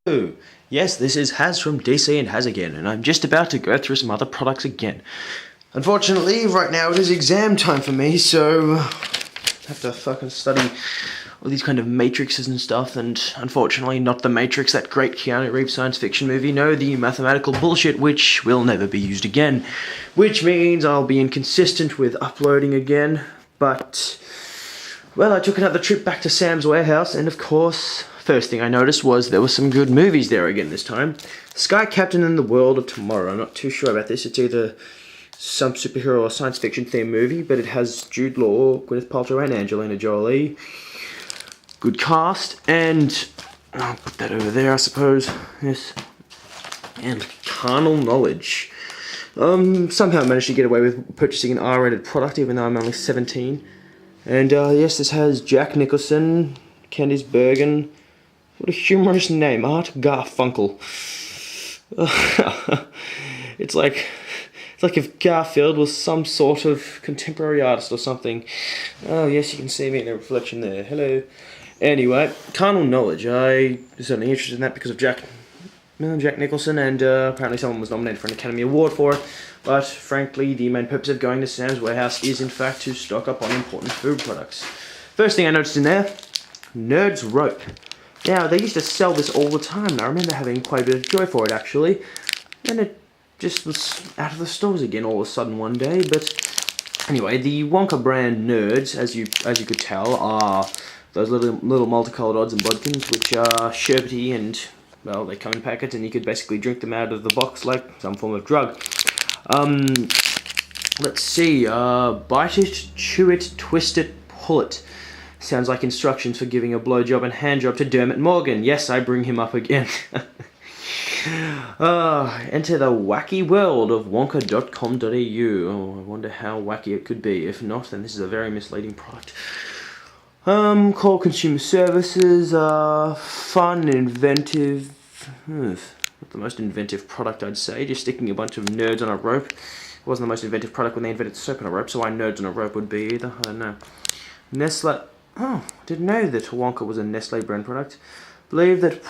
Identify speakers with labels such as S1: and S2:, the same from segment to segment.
S1: Hello. Yes, this is Has from DC and Has again, and I'm just about to go through some other products again. Unfortunately, right now it is exam time for me, so I have to fucking study all these kind of matrices and stuff, and unfortunately not the Matrix, that great Keanu Reeves science fiction movie, no, the mathematical bullshit which will never be used again. Which means I'll be inconsistent with uploading again, but... well, I took another trip back to Sam's warehouse, and of course, first thing I noticed was there were some good movies there again this time. Sky Captain and the World of Tomorrow. I'm not too sure about this. It's either some superhero or science fiction themed movie, but it has Jude Law, Gwyneth Paltrow, and Angelina Jolie. Good cast, and I'll put that over there, I suppose. Yes. And Carnal Knowledge. Somehow I managed to get away with purchasing an R-rated product, even though I'm only 17. And yes, this has Jack Nicholson, Candice Bergen. What a humorous name, Art Garfunkel. It's like if Garfield was some sort of contemporary artist or something. Oh yes, you can see me in the reflection there. Hello. Anyway, Carnal Knowledge. I was certainly interested in that because of Jack Nicholson, and apparently someone was nominated for an Academy Award for it. But frankly, the main purpose of going to Sam's warehouse is in fact to stock up on important food products. First thing I noticed in there, Nerd's Rope. Now, they used to sell this all the time, and I remember having quite a bit of joy for it actually. Then it just was out of the stores again all of a sudden one day. But anyway, the Wonka brand Nerds, as you could tell, are those little multicolored odds and bodkins, which are sherbety, and well, they come in packets, and you could basically drink them out of the box like some form of drug. Let's see, bite it, chew it, twist it, pull it. Sounds like instructions for giving a blowjob and handjob to Dermot Morgan. Yes, I bring him up again. Enter the wacky world of wonka.com.au. Oh, I wonder how wacky it could be. If not, then this is a very misleading product. Call consumer services, fun, inventive. Not the most inventive product, I'd say. Just sticking a bunch of nerds on a rope. It wasn't the most inventive product when they invented soap on a rope, so why nerds on a rope would be either. I don't know. Nestle. Oh, didn't know that Wonka was a Nestle brand product. Believe that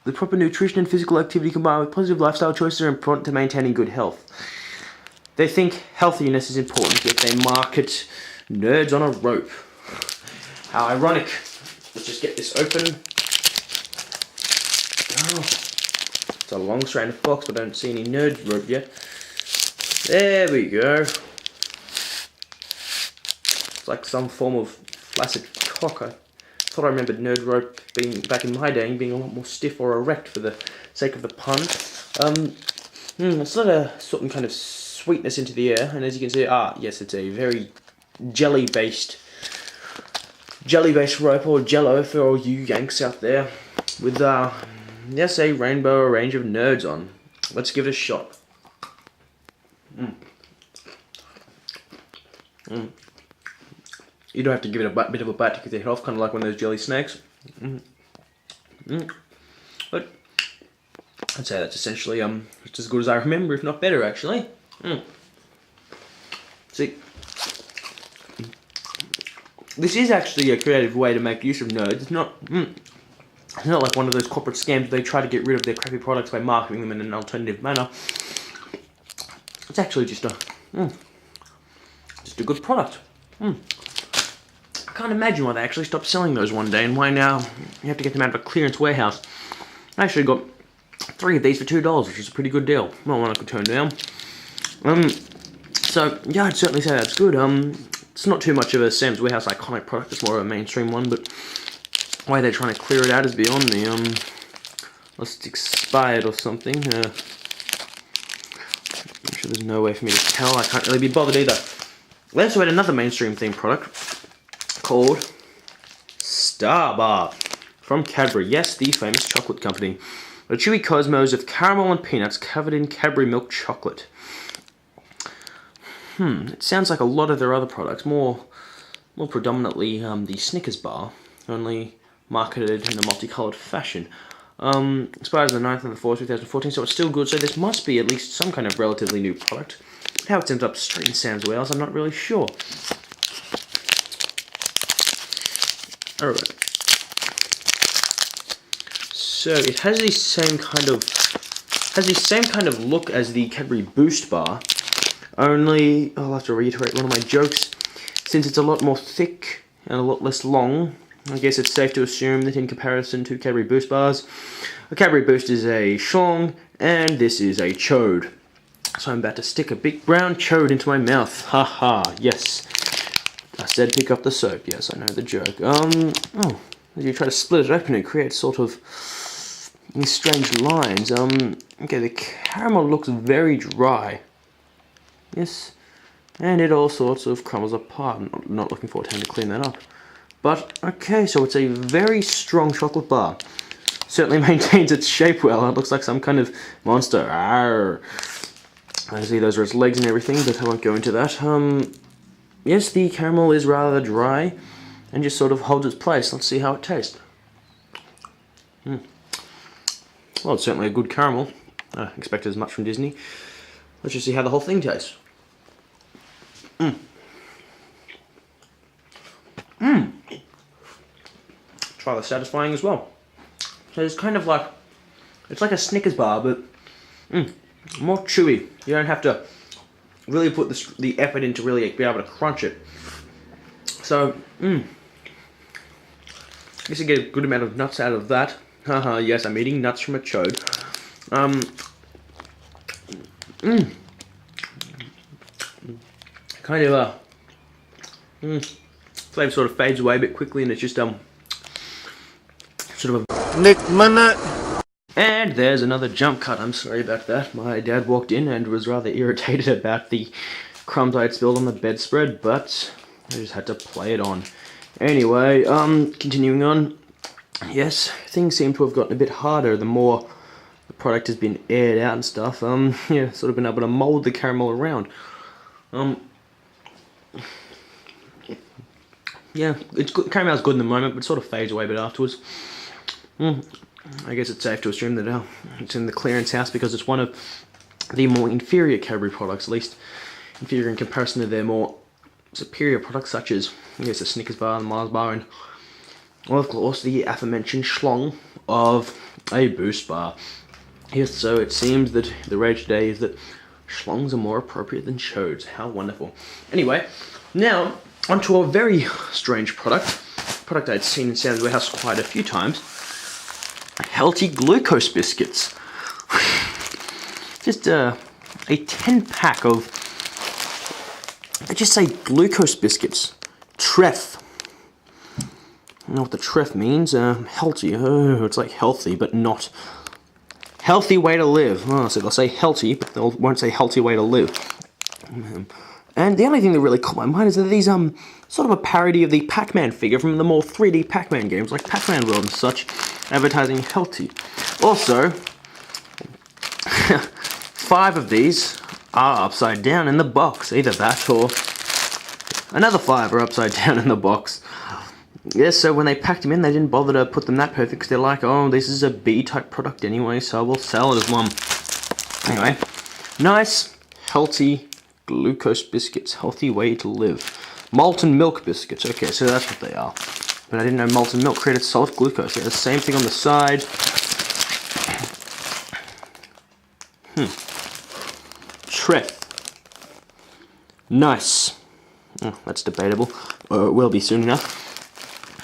S1: the proper nutrition and physical activity combined with positive lifestyle choices are important to maintaining good health. They think healthiness is important, yet they market nerds on a rope. How ironic. Let's just get this open. Oh, it's a long strand of box, but I don't see any Nerds rope yet. There we go. It's like some form of flaccid cock. I thought I remembered Nerd rope being, back in my day, being a lot more stiff or erect for the sake of the pun. It's not a certain kind of sweetness into the air, and as you can see, yes, it's a very jelly-based rope, or jello for all you Yanks out there, with yes, a rainbow range of nerds on. Let's give it a shot. You don't have to give it a bit of a bite to get your head off, kind of like one of those jelly snakes. But I'd say that's essentially just as good as I remember, if not better, actually. See, this is actually a creative way to make use of nerds. It's not like one of those corporate scams where they try to get rid of their crappy products by marketing them in an alternative manner. It's actually just a good product. I can't imagine why they actually stopped selling those one day, and why now you have to get them out of a clearance warehouse. I actually got 3 of these for $2, which is a pretty good deal. Not one I could turn down. So yeah, I'd certainly say that's good. It's not too much of a Sam's Warehouse iconic product, it's more of a mainstream one, but why they're trying to clear it out is beyond me. Unless it's expired or something. I'm sure there's no way for me to tell. I can't really be bothered either. We also had another mainstream themed product called Starbar from Cadbury. Yes, the famous chocolate company. A chewy cosmos of caramel and peanuts covered in Cadbury milk chocolate. It sounds like a lot of their other products, more predominantly the Snickers bar, only marketed in a multicolored fashion. Expired on the 9th of the 4th, 2014, so it's still good, so this must be at least some kind of relatively new product. How it ends up straight in Sam's warehouse, I'm not really sure. Alright. So it has the same kind of look as the Cadbury Boost bar. Only I'll have to reiterate one of my jokes. Since it's a lot more thick and a lot less long, I guess it's safe to assume that in comparison to Cadbury Boost bars, a Cadbury Boost is a schlong and this is a chode. So I'm about to stick a big brown chode into my mouth. Haha, yes. I said pick up the soap. Yes, I know the joke. As you try to split it open, it creates sort of these strange lines. Okay, the caramel looks very dry. Yes, and it all sorts of crumbles apart. I'm not looking forward to having to clean that up. But, okay, so it's a very strong chocolate bar. Certainly maintains its shape well. It looks like some kind of monster. Arr. I see those are its legs and everything, but I won't go into that. Yes, the caramel is rather dry and just sort of holds its place. Let's see how it tastes. Well, it's certainly a good caramel. I expected as much from Disney. Let's just see how the whole thing tastes. Try the satisfying as well. So it's kind of like, it's like a Snickers bar, but more chewy. You don't have to really put the effort in to really be able to crunch it. So, I guess you get a good amount of nuts out of that. Haha, yes, I'm eating nuts from a chode. Kind of flavor sort of fades away a bit quickly, and it's just sort of a Nick minute. And there's another jump cut. I'm sorry about that. My dad walked in and was rather irritated about the crumbs I had spilled on the bedspread, but I just had to play it on. Anyway, continuing on. Yes, things seem to have gotten a bit harder the more the product has been aired out and stuff. Yeah, sort of been able to mold the caramel around. Yeah, it's good. Caramel's good in the moment, but it sort of fades away a bit afterwards. I guess it's safe to assume that it's in the clearance house because it's one of the more inferior Cadbury products, at least inferior in comparison to their more superior products such as, I guess, the Snickers bar, the Mars bar, and, well, of course, the aforementioned schlong of a Boost bar. Yes, so it seems that the rage today is that schlongs are more appropriate than chodes. How wonderful. Anyway, now onto a very strange product. A product I'd seen in Sam's Warehouse quite a few times. Helty glucose biscuits. Just a 10-pack of, I just say glucose biscuits. Treff. I know what the treff means. Helty. Oh, it's like healthy, but not. Healthy way to live. Oh, so they'll say healthy, but they won't say healthy way to live. And the only thing that really caught my mind is that these sort of a parody of the Pac-Man figure from the more 3D Pac-Man games, like Pac-Man World and such, advertising Helty. Also, 5 of these are upside down in the box. Either that or another 5 are upside down in the box. Yes, so when they packed them in, they didn't bother to put them that perfect because they're like, oh, this is a B-type product anyway, so we'll sell it as one. Anyway, nice, healthy glucose biscuits. Healthy way to live. Molten milk biscuits. Okay, so that's what they are. But I didn't know molten milk created salt glucose. They have the same thing on the side. Treff. Nice. Oh, that's debatable. It will be soon enough.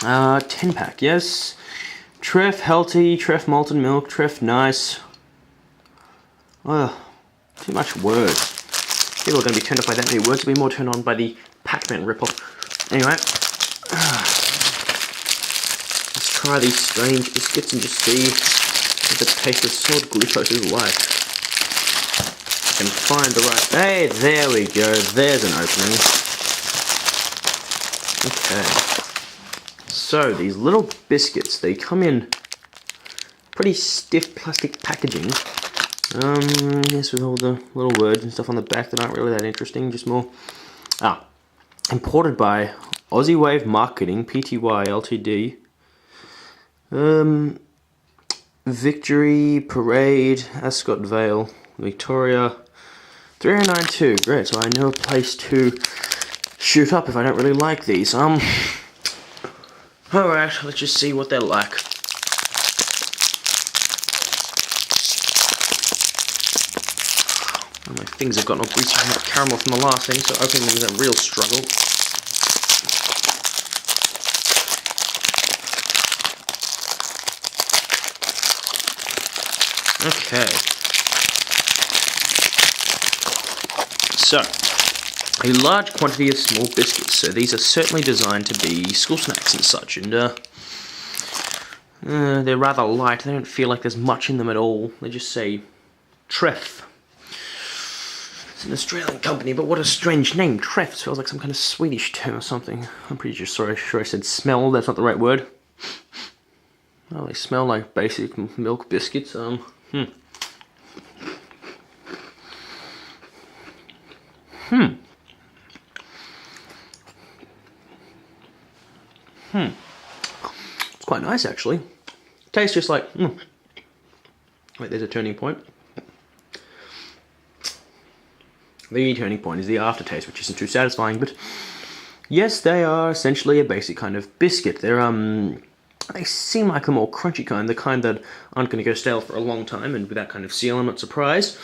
S1: 10-pack, yes. Treff healthy, Treff molten milk, Treff nice. Too much words. People are going to be turned off by that many words. They'll be more turned on by the Pac-Man ripoff. Anyway, let's try these strange biscuits and just see what the taste of salt glucose is like. I can find the right... Hey, there we go. There's an opening. Okay. So, these little biscuits, they come in pretty stiff plastic packaging. Yes, with all the little words and stuff on the back that aren't really that interesting, just more... imported by Aussie Wave Marketing, Pty Ltd. Victory, Parade, Ascot Vale, Victoria, 3092. Great, so I know a place to shoot up if I don't really like these. Alright, let's just see what they're like. And my fingers have gotten all greasy from that caramel from the last thing, so opening them is a real struggle. Okay. So, a large quantity of small biscuits. So these are certainly designed to be school snacks and such, and they're rather light. They don't feel like there's much in them at all. They just say Treff. It's an Australian company, but what a strange name. Treff. It feels like some kind of Swedish term or something. I'm pretty sure I said smell. That's not the right word. Well, they smell like basic milk biscuits. It's quite nice, actually. Tastes just like... Wait, there's a turning point. The turning point is the aftertaste, which isn't too satisfying, but... Yes, they are essentially a basic kind of biscuit. They're, they seem like the more crunchy kind, the kind that aren't going to go stale for a long time, and with that kind of seal, I'm not surprised.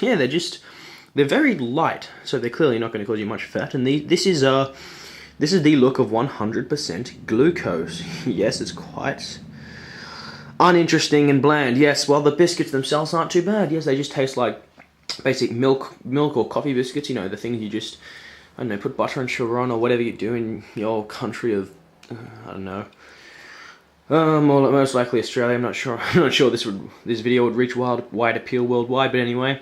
S1: Yeah, they're very light, so they're clearly not going to cause you much fat, and this is the look of 100% glucose. Yes, it's quite uninteresting and bland. Yes, well, the biscuits themselves aren't too bad. Yes, they just taste like basic milk or coffee biscuits, you know, the things you just, I don't know, put butter and sugar on, or whatever you do in your country of, I don't know. Most likely Australia. I'm not sure. I'm not sure this video would reach wide appeal worldwide. But anyway,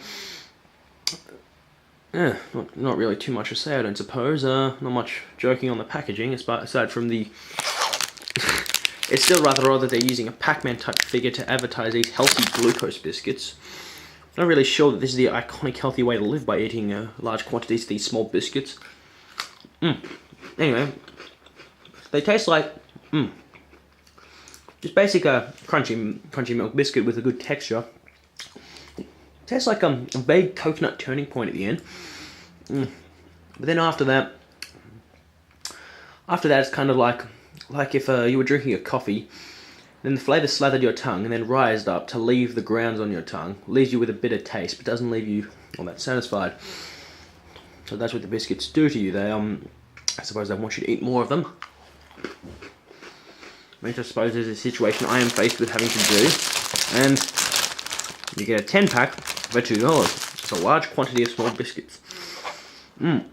S1: yeah, not really too much to say, I don't suppose. Not much joking on the packaging, aside from the. It's still rather odd that they're using a Pac-Man type figure to advertise these healthy glucose biscuits. I'm not really sure that this is the iconic healthy way to live by eating large quantities of these small biscuits. Anyway, they taste like just basic crunchy milk biscuit with a good texture. Tastes like a vague coconut turning point at the end. But then after that it's kind of like if you were drinking a coffee, then the flavour slathered your tongue and then rised up to leave the grounds on your tongue. Leaves you with a bitter taste, but doesn't leave you all that satisfied. So that's what the biscuits do to you. They I suppose they want you to eat more of them. Which I suppose is a situation I am faced with having to do. And you get a 10-pack for $2. It's a large quantity of small biscuits. I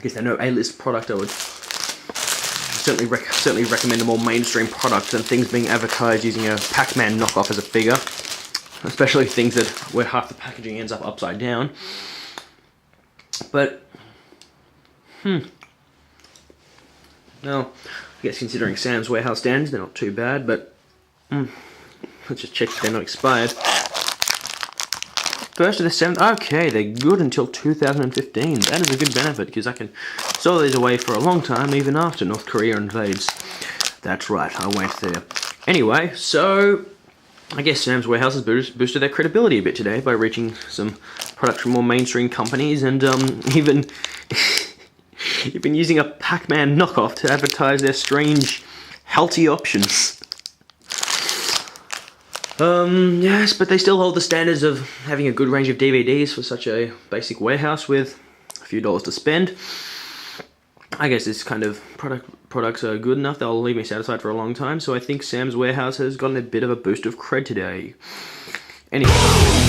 S1: guess they're no A-list product. I would certainly recommend a more mainstream product than things being advertised using a Pac-Man knockoff as a figure. Especially things where half the packaging ends up upside down. But, well, I guess considering Sam's Warehouse standards, they're not too bad, but let's just check if they're not expired. 1st of the 7th, okay, they're good until 2015. That is a good benefit, because I can store these away for a long time, even after North Korea invades. That's right, I went there. Anyway, so I guess Sam's Warehouse has boosted their credibility a bit today by reaching some products from more mainstream companies, and even using a Pac-Man knockoff to advertise their strange, healthy options. Yes, but they still hold the standards of having a good range of DVDs for such a basic warehouse with a few dollars to spend. I guess this kind of products are good enough. They'll leave me satisfied for a long time, so I think Sam's Warehouse has gotten a bit of a boost of cred today. Anyway.